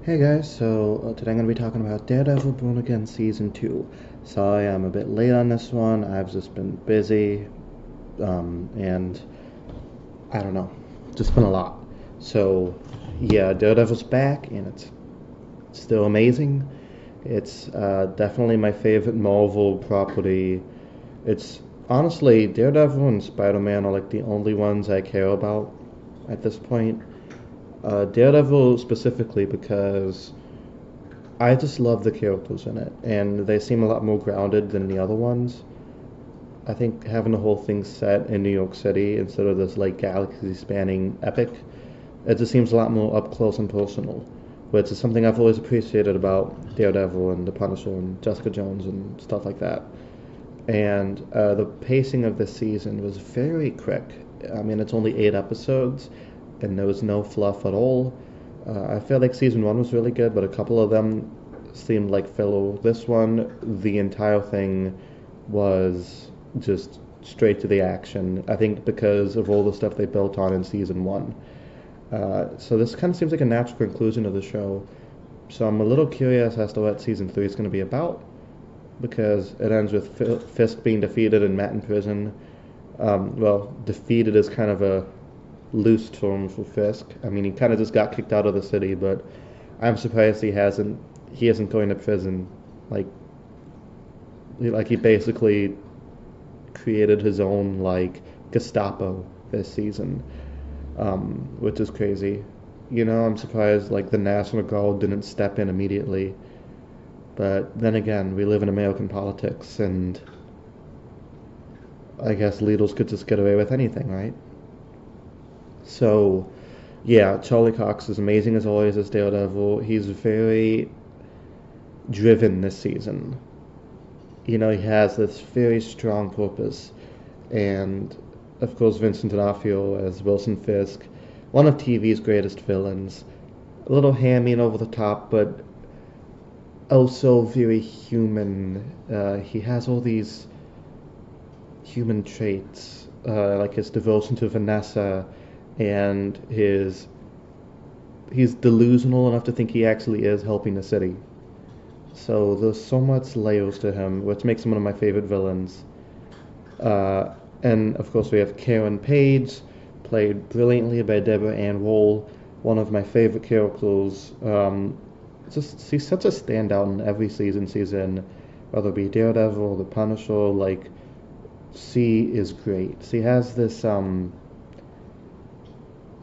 Hey guys, today I'm going to be talking about Daredevil Born Again Season 2. Sorry I'm a bit late on this one. I've just been busy, and I don't know, just been a lot. So, yeah, Daredevil's back, and it's still amazing. It's definitely my favorite Marvel property. It's honestly, Daredevil and Spider-Man are like the only ones I care about at this point. Daredevil specifically because I just love the characters in it, and they seem a lot more grounded than the other ones. I think having the whole thing set in New York City instead of this like galaxy-spanning epic, it just seems a lot more up close and personal, which is something I've always appreciated about Daredevil and The Punisher and Jessica Jones and stuff like that. And the pacing of this season was very quick. I mean, it's only 8 episodes, and there was no fluff at all. I feel like season one was really good, but a couple of them seemed like filler. This one, the entire thing was just straight to the action. I think because of all the stuff they built on in season one. So this kind of seems like a natural conclusion of the show. So I'm a little curious as to what season three is going to be about because it ends with Fisk being defeated and Matt in prison. Well, defeated is kind of a loose term for Fisk. I mean, he kind of just got kicked out of the city, but I'm surprised he isn't going to prison. Like like he basically created his own like Gestapo this season, which is crazy. I'm surprised like the National Guard didn't step in immediately. But then again, we live in American politics, and I guess leaders could just get away with anything, right? So, yeah, Charlie Cox is amazing as always as Daredevil. He's very driven this season. He has this very strong purpose. And, of course, Vincent D'Onofrio as Wilson Fisk, one of TV's greatest villains. A little hammy and over the top, but also very human. He has all these human traits, like his devotion to Vanessa and he's delusional enough to think he actually is helping the city. So there's so much layers to him, which makes him one of my favorite villains. And of course we have Karen Page, played brilliantly by Deborah Ann Woll, one of my favorite characters. Just she's such a standout in every season she's in, whether it be Daredevil or The Punisher. Like she is great. She has this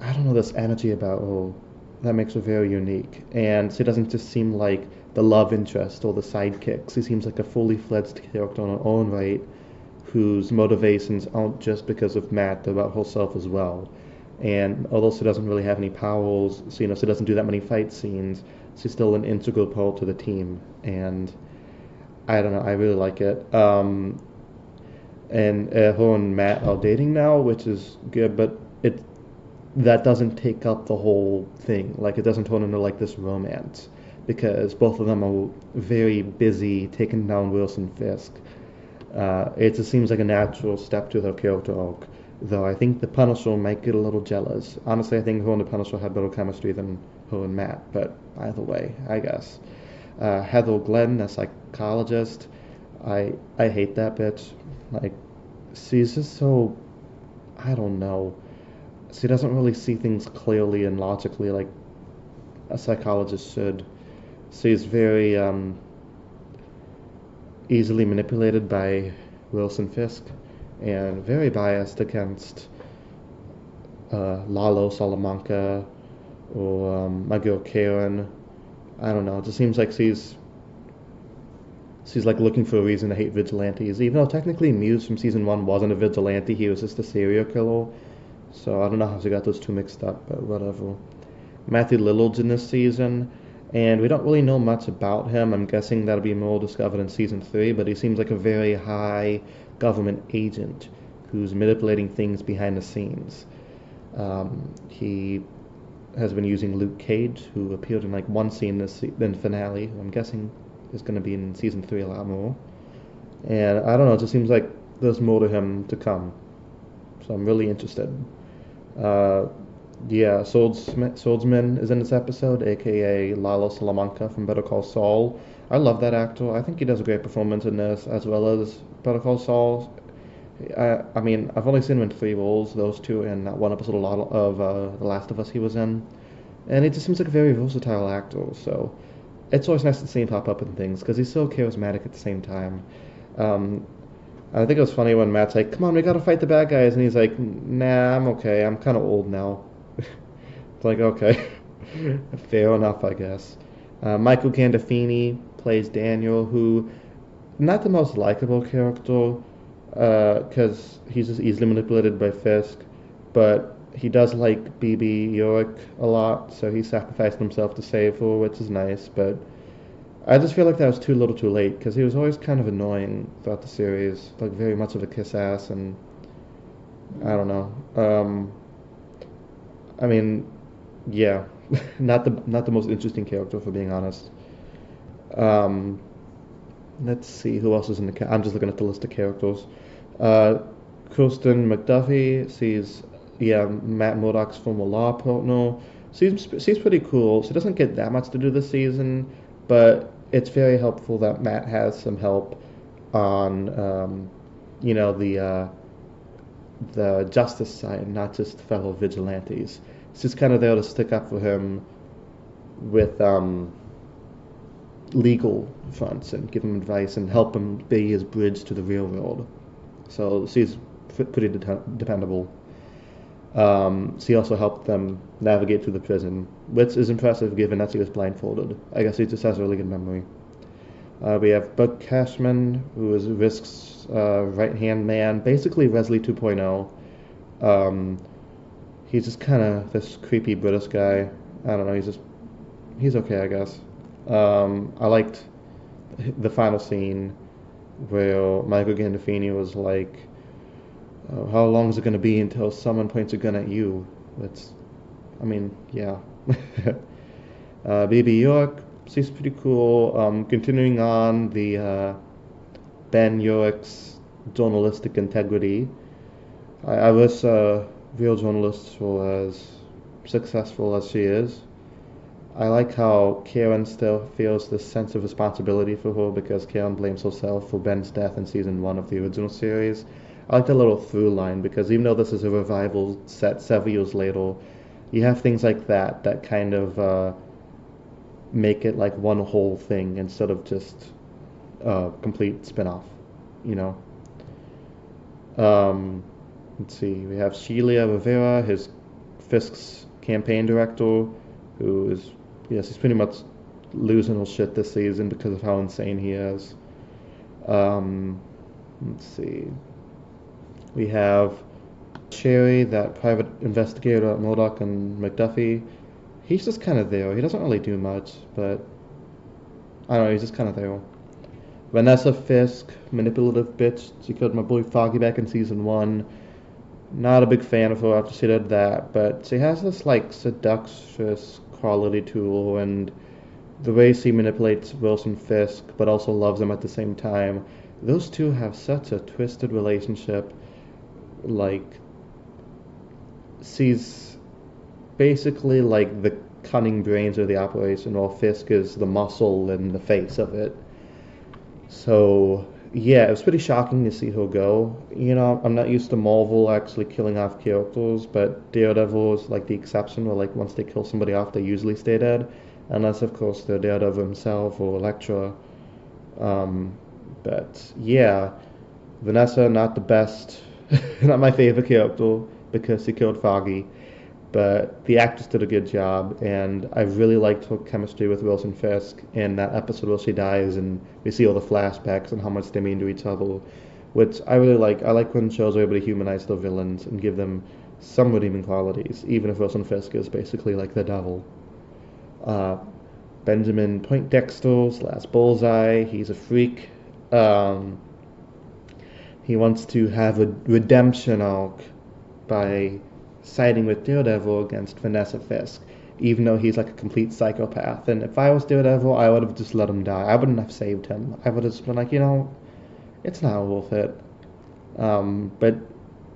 I don't know, this energy about her that makes her very unique. And she doesn't just seem like the love interest or the sidekick. She seems like a fully fledged character in her own right, whose motivations aren't just because of Matt, they're about herself as well. And although she doesn't really have any powers, she doesn't do that many fight scenes, she's still an integral part to the team. And I don't know, I really like it. And her and Matt are dating now, which is good, but it that doesn't take up the whole thing. Like it doesn't turn into like this romance because both of them are very busy taking down Wilson Fisk. It just seems like a natural step to their character arc. Though I think the Punisher might get a little jealous. Honestly, I think her and the Punisher had better chemistry than her and Matt. But either way, I guess. Heather Glenn, a psychologist. I hate that bitch. Like, she's just so, I don't know. She doesn't really see things clearly and logically like a psychologist should. She's very easily manipulated by Wilson Fisk and very biased against Lalo Salamanca or my girl Karen. I don't know. It just seems like she's like looking for a reason to hate vigilantes, even though technically Muse from season one wasn't a vigilante. He was just a serial killer. So I don't know how she got those two mixed up, but whatever. Matthew Lillard's in this season, and we don't really know much about him. I'm guessing that'll be more discovered in season three, but he seems like a very high government agent who's manipulating things behind the scenes. He has been using Luke Cage, who appeared in like one scene in finale, who I'm guessing is going to be in season three a lot more. And I don't know, it just seems like there's more to him to come. So I'm really interested. Uh, Yeah, Swordsman is in this episode, aka Lalo Salamanca from Better Call Saul. I love that actor. I think he does a great performance in this, as well as Better Call Saul. I mean, I've only seen him in three roles, those two, and that one episode of The Last of Us he was in. And he just seems like a very versatile actor, so it's always nice to see him pop up in things, because he's so charismatic at the same time. Um, I think it was funny when Matt's like, "Come on, we gotta fight the bad guys," and he's like, "Nah, I'm okay. I'm kind of old now." It's like, okay, fair enough, I guess. Michael Gandolfini plays Daniel, who not the most likable character, because he's just easily manipulated by Fisk, but he does like BB Yorick a lot, so he sacrificed himself to save her, which is nice. But I just feel like that was too little, too late, because he was always kind of annoying throughout the series, like very much of a kiss ass, and I don't know. I mean, yeah, not the most interesting character for being honest. Um, let's see who else is in the. I'm just looking at the list of characters. Uh, Kirsten McDuffie. She's yeah Matt Murdock's former law partner. She's pretty cool. She doesn't get that much to do this season, but it's very helpful that Matt has some help on you know the justice side, not just fellow vigilantes. She's kind of there to stick up for him with legal fronts and give him advice and help him be his bridge to the real world. So she's pretty dependable. She also helped them navigate through the prison, which is impressive given that she was blindfolded. I guess she just has a really good memory. We have Bud Cashman, who is Risk's right-hand man, basically Wesley 2.0. He's just kind of this creepy British guy. I don't know. He's okay, I guess. I liked the final scene where Michael Gandolfini was like, "How long is it going to be until someone points a gun at you?" That's, I mean, yeah. Baby York, she's pretty cool. Continuing on the Ben York's journalistic integrity. I wish real journalists were as successful as she is. I like how Karen still feels this sense of responsibility for her because Karen blames herself for Ben's death in season one of the original series. I like the little through line because even though this is a revival set several years later, you have things like that kind of make it like one whole thing instead of just a complete spin-off, you know. Let's see, we have Sheila Rivera, his Fisk's campaign director, who is, yes, he's pretty much losing his shit this season because of how insane he is. Let's see. We have Sherry, that private investigator at Murdoch and McDuffie. He's just kind of there. He doesn't really do much, but I don't know, he's just kind of there. Vanessa Fisk, manipulative bitch. She killed my boy Foggy back in season one. Not a big fan of her after she did that, but she has this like seductress quality to her, and the way she manipulates Wilson Fisk, but also loves him at the same time. Those two have such a twisted relationship. Like, she's basically like the cunning brains of the operation, while Fisk is the muscle and the face of it. So yeah, it was pretty shocking to see her go. You know, I'm not used to Marvel actually killing off characters, but Daredevil is like the exception, where like once they kill somebody off, they usually stay dead, unless of course they're Daredevil himself or Elektra. But yeah, Vanessa not the best, not my favorite character because she killed Foggy, but the actress did a good job, and I really liked her chemistry with Wilson Fisk in that episode where she dies and we see all the flashbacks and how much they mean to each other, which I really like. I like when shows are able to humanize their villains and give them some redeeming qualities, even if Wilson Fisk is basically like the devil. Uh, Benjamin Poindexter slash Bullseye, he's a freak. He wants to have a redemption arc by siding with Daredevil against Vanessa Fisk, even though he's like a complete psychopath. And if I was Daredevil, I would have just let him die. I wouldn't have saved him. I would have just been like, it's not worth it. But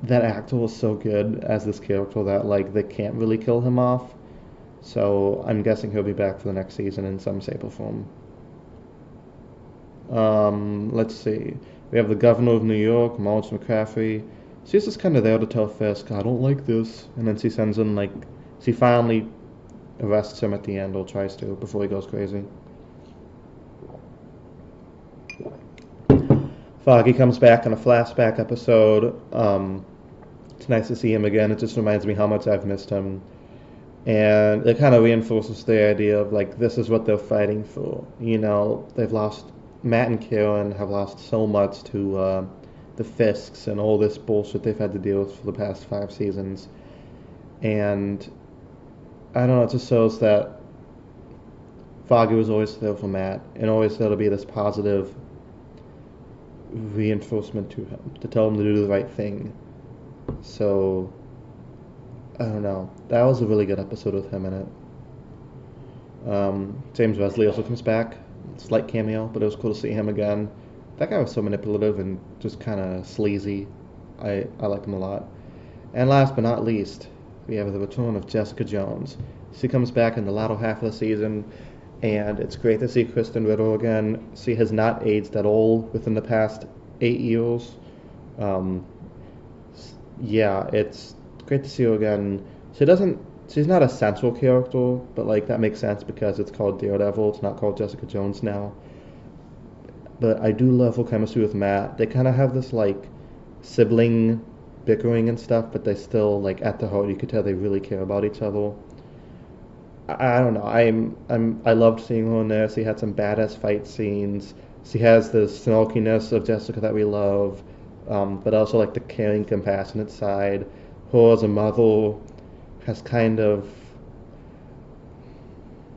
that actor was so good as this character that like they can't really kill him off. So I'm guessing he'll be back for the next season in some shape or form. Let's see. We have the governor of New York, Marge McCaffrey. She's just kind of there to tell Fisk, I don't like this. And then she sends in, like, she finally arrests him at the end, or tries to, before he goes crazy. Foggy comes back in a flashback episode. It's nice to see him again. It just reminds me how much I've missed him. And it kind of reinforces the idea of, like, this is what they're fighting for. You know, they've lost, Matt and Karen have lost so much to the Fisks and all this bullshit they've had to deal with for the past 5 seasons. And I don't know, it just shows that Foggy was always there for Matt and always there to be this positive reinforcement to him, to tell him to do the right thing. So, I don't know. That was a really good episode with him in it. James Wesley also comes back. Slight cameo, but it was cool to see him again. That guy was so manipulative and just kind of sleazy. I liked him a lot. And last but not least, we have the return of Jessica Jones. She comes back in the latter half of the season, and it's great to see Kristen Ritter again. She has not aged at all within the past 8 years. Yeah, it's great to see her again. She's not a central character, but like that makes sense because it's called Daredevil. It's not called Jessica Jones now. But I do love her chemistry with Matt. They kind of have this like sibling bickering and stuff, but they still like at the heart you could tell they really care about each other. I don't know. I loved seeing her in there. She had some badass fight scenes. She has the snarkiness of Jessica that we love, but also like the caring, compassionate side. Her as a mother has kind of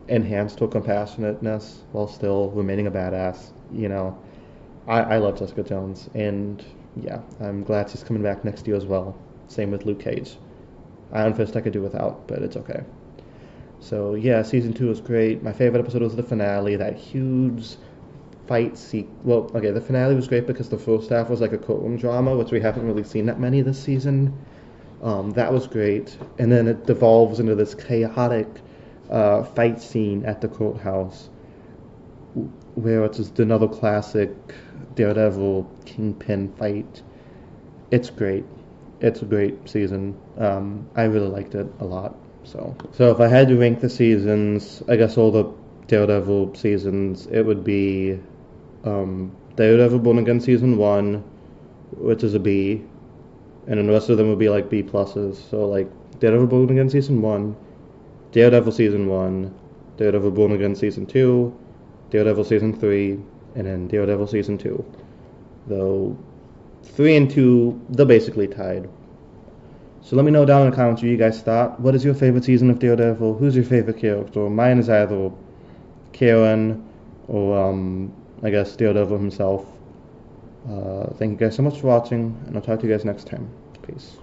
enhanced her compassionateness while still remaining a badass. You know, I love Jessica Jones, and yeah, I'm glad she's coming back next year as well. Same with Luke Cage. Iron Fist I could do without, but it's okay. So yeah, season 2 was great. My favorite episode was the finale, that huge fight well, okay, the finale was great because the first half was like a courtroom drama, which we haven't really seen that many this season. That was great. And then it devolves into this chaotic fight scene at the courthouse where it's just another classic Daredevil Kingpin fight. It's great. It's a great season. I really liked it a lot. So if I had to rank the seasons, I guess all the Daredevil seasons, it would be Daredevil Born Again Season 1, which is a B, and then the rest of them would be like B pluses. So like Daredevil Born Again Season 1, Daredevil Season 1, Daredevil Born Again Season 2, Daredevil Season 3, and then Daredevil Season 2. Though 3 and 2, they're basically tied. So let me know down in the comments what you guys thought. What is your favorite season of Daredevil? Who's your favorite character? Mine is either Karen or I guess Daredevil himself. Thank you guys so much for watching, and I'll talk to you guys next time. Peace.